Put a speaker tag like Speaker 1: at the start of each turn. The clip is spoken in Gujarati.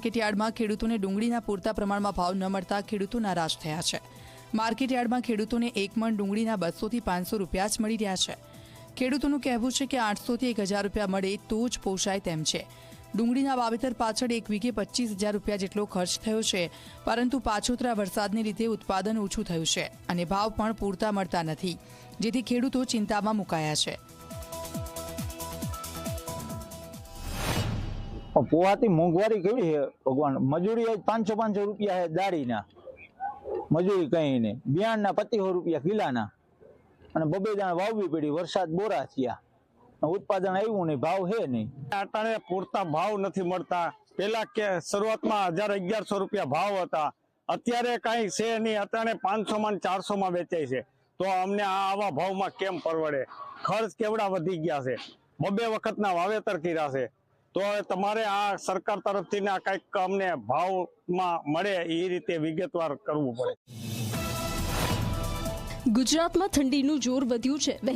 Speaker 1: માર્કેટયાર્ડમાં ખેડૂતોને ડુંગળીના પૂરતા પ્રમાણમાં ભાવ ન મળતા ખેડૂતો નારાજ થયા છે। માર્કેટયાર્ડમાં ખેડૂતોને એક મણ ડુંગળીના 200 થી 500 રૂપિયા જ મળી રહ્યા છે। ખેડૂતોનું કહેવું છે કે 800 થી 1000 રૂપિયા મળે તો જ પોષાય તેમ છે। ડુંગળીના વાવેતર પાછળ એક વીઘે 25,000 રૂપિયા જેટલો ખર્ચ થયો છે, પરંતુ પાછોતરા વરસાદને લીધે ઉત્પાદન ઓછું થયું છે અને ભાવ પણ પૂરતા મળતા નથી, જેથી ખેડૂતો ચિંતામાં મુકાયા છે।
Speaker 2: પોવાથી મોંઘવારી કેવી છે ભગવાન। મજૂરી 500 રૂપિયા है દાળીના મજૂરી કઈ નહીં, બિયાણના 2500 રૂપિયા કિલાના અને 2 દાણા વાવવી પડી। વરસાદ બોરા થયા, उत्पादन આવ્યું નહીં, ભાવ હે નહીં।
Speaker 3: અટાણે પૂરતા ભાવ નથી મળતા। પેલા કે શરૂઆતમાં 1000-1100 રૂપિયા ભાવ હતા, અત્યારે કાંઈ છે નહીં। અટાણે 500 માં 400 માં વેચાય છે, તો અમને આવા ભાવમાં કેમ પરવડે? ખર્ચ કેવડા વધી ગયા છે, 2 વખતના વાવેતર કર્યા છે। તો હવે તમારે આ સરકાર તરફથી કંઈક અમને ભાવમાં મળે એ રીતે વિગતવાર કરવું પડે।
Speaker 4: ગુજરાતમાં ઠંડીનું જોર વધ્યું છે।